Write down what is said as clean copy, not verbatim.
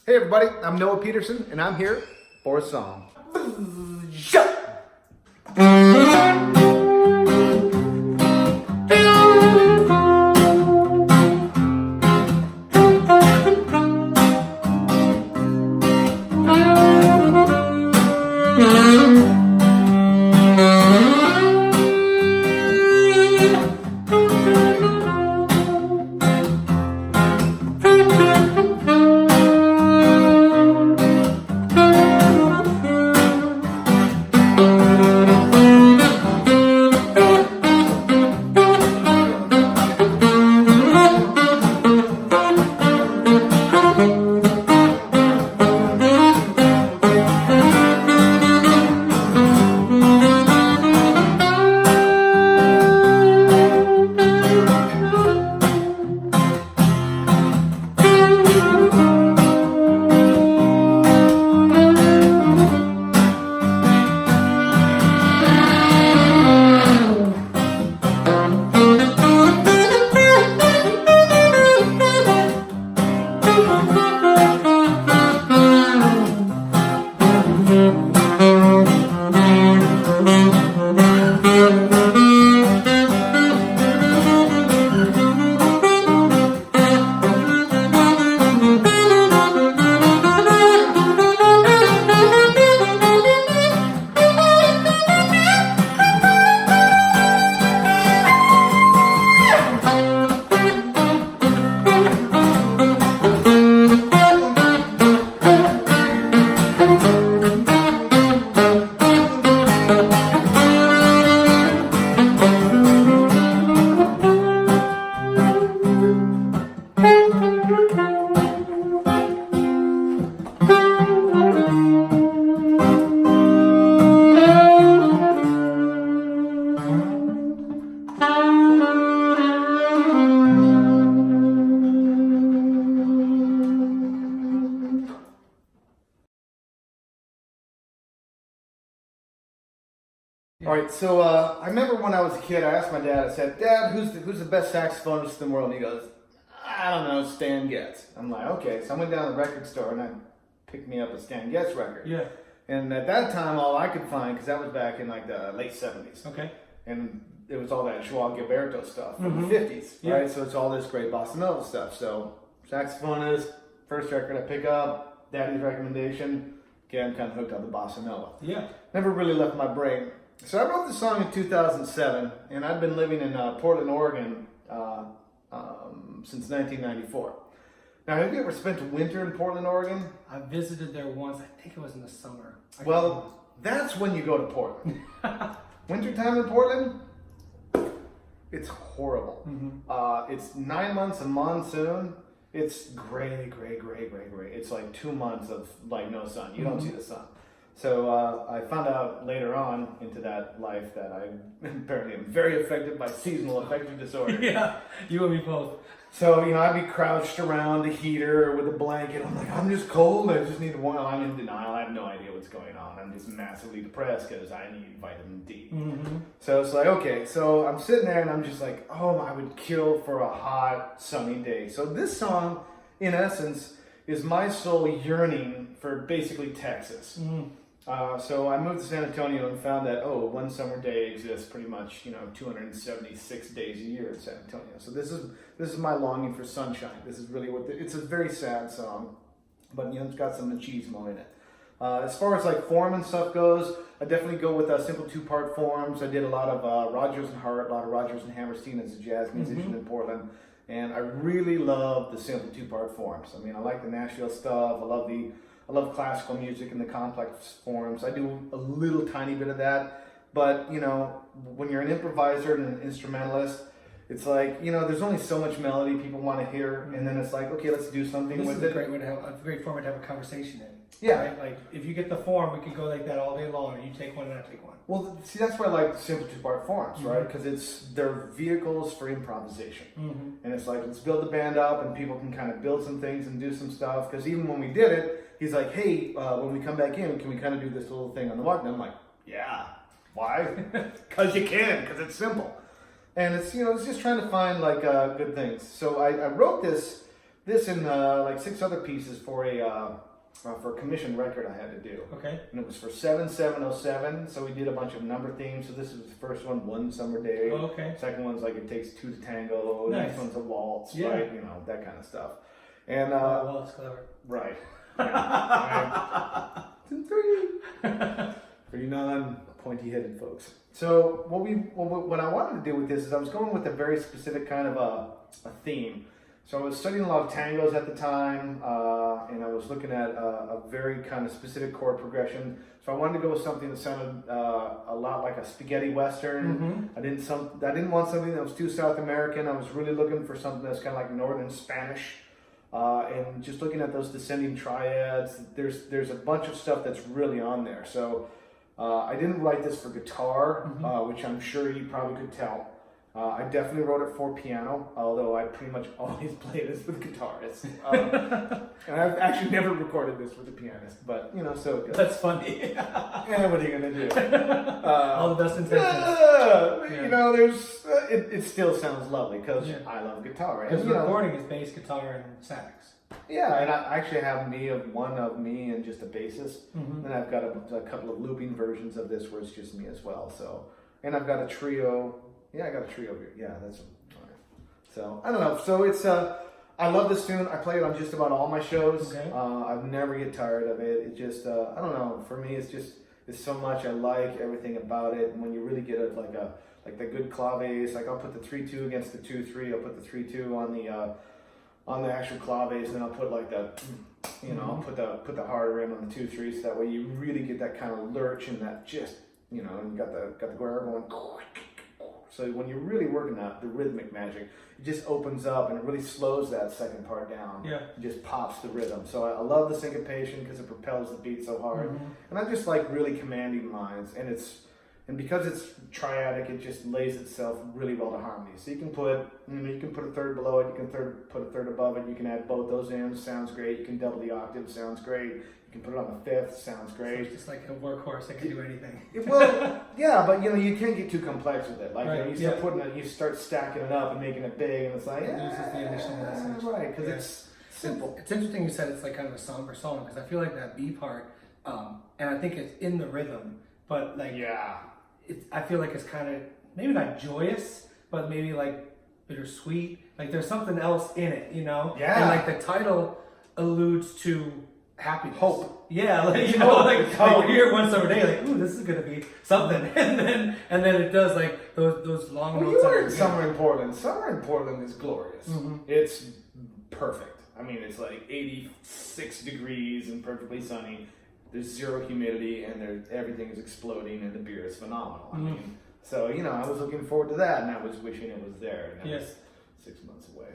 Hey everybody, I'm Noah Peterson, and I'm here for a song. All right, so I remember when I was a kid, I asked my dad, I said, Dad, who's the best saxophonist in the world? And he goes, I don't know, Stan Getz. I'm like, okay. So I went down to the record store and I picked me up a Stan Getz record. Yeah. And at that time, all I could find, because that was back in like the late 70s. Okay. And it was all that Joao Gilberto stuff from the 50s, right? Yeah. So it's all this great bossa nova stuff. So saxophonist, first record I pick up, Daddy's recommendation. Okay, I'm kind of hooked on the bossa nova. Yeah. Never really left my brain. So I wrote the song in 2007, and I've been living in Portland, Oregon since 1994. Now, have you ever spent a winter in Portland, Oregon? I visited there once. I think it was in the summer. Well, that's when you go to Portland. Wintertime in Portland, it's horrible. It's 9 months of monsoon. It's gray. It's like 2 months of like no sun. You don't see the sun. So I found out later on into that life that I apparently am very affected by seasonal affective disorder. Yeah, you and me both. So, I'd be crouched around the heater with a blanket. I'm like, I'm just cold. I just need to warm. I'm in denial. I have no idea what's going on. I'm just massively depressed because I need vitamin D. So it's like, okay. So I'm sitting there and I'm just like, oh, I would kill for a hot, sunny day. So this song, in essence, is my soul yearning for basically Texas. So I moved to San Antonio and found that, one summer day exists pretty much, 276 days a year in San Antonio. So this is my longing for sunshine. This is really it's a very sad song, but it's got some machismo in it. As far as like form and stuff goes, I definitely go with simple 2-part forms. I did a lot of Rodgers and Hart, a lot of Rodgers and Hammerstein as a jazz musician in Portland. And I really love the simple 2-part forms. I mean, I like the Nashville stuff. I love classical music and the complex forms. I do a little tiny bit of that. But, when you're an improviser and an instrumentalist, it's like, there's only so much melody people want to hear. And then it's like, okay, let's do something with it. This is a great format to have a conversation in. Yeah. Right? Like, if you get the form, we could go like that all day long. Or you take one and I take one. Well, see, that's why I like the simple 2-part forms, right? Because they're vehicles for improvisation. And it's like, let's build the band up and people can kind of build some things and do some stuff. Because even when we did it, he's like, hey, when we come back in, can we kind of do this little thing on the walk? And I'm like, yeah. Why? Because you can, because it's simple. And it's, it's just trying to find like good things. So I wrote this this and like 6 other pieces for a commissioned record I had to do. Okay. And it was for 7707, so we did a bunch of number themes. So this is the first one summer day. Oh, okay. Second one's like It Takes Two to Tango. Nice. Next one's a waltz, Yeah. right? You know, that kind of stuff. And Well, it's clever. right. Yeah. Three. For you non-pointy-headed folks. So what I wanted to do with this is I was going with a very specific kind of a theme. So I was studying a lot of tangos at the time, and I was looking at a very kind of specific chord progression. So I wanted to go with something that sounded a lot like a spaghetti western. I didn't want something that was too South American. I was really looking for something that's kind of like Northern Spanish. And just looking at those descending triads, there's a bunch of stuff that's really on there. So I didn't write this for guitar, which I'm sure you probably could tell. I definitely wrote it for piano, although I pretty much always play this with guitarists. And I've actually never recorded this with a pianist, but you know, so it goes. That's funny. Yeah, what are you gonna do? All the best intentions. You know, it still sounds lovely because I love guitar. Because And, you know, recording is bass, guitar, and sax. yeah, and I actually have one of me and just a bassist. Then I've got a couple of looping versions of this where it's just me as well. So, and I've got a trio. Yeah, I got a trio here. Yeah, that's all right. So I don't know. So it's I love this tune. I play it on just about all my shows. Okay. I never get tired of it. It just I don't know. For me, it's so much. I like everything about it. And when you really get it like the good claves, like I'll put the 3-2 against the 2-3. I'll put the 3-2 on the actual claves, and then I'll put like that. You know, I'll put the hard rim on the 2-3, so that way you really get that kind of lurch and that just and you got the guitar going. So when you're really working out the rhythmic magic, it just opens up and it really slows that second part down. Yeah. It just pops the rhythm. So I love the syncopation because it propels the beat so hard. And I just like really commanding lines. And because it's triadic, it just lays itself really well to harmony. So you can put a third below it, you can put a third above it, you can add both those in, sounds great. You can double the octave, sounds great. You can put it on the fifth, sounds great. So it's just like a workhorse that can do anything. Well, yeah, but you can't get too complex with it. Like Right, you start stacking it up and making it big, and it's like, It loses the initial message. right, because it's simple. It's interesting you said it's like kind of a somber song because I feel like that B part, and I think it's in the rhythm, but like I feel like it's kind of maybe not joyous, but maybe like bittersweet. Like there's something else in it, Yeah. And like the title alludes to happiness, hope. Yeah, like Hope. like you hear it one summer day, like, ooh, this is gonna be something, and then it does like those long Well, notes. you were in summer in Portland. Summer in Portland is glorious. It's perfect. I mean, it's like 86 degrees and perfectly sunny. There's zero humidity, and everything is exploding, and the beer is phenomenal. I mean, so I was looking forward to that, and I was wishing it was there, and that was 6 months away.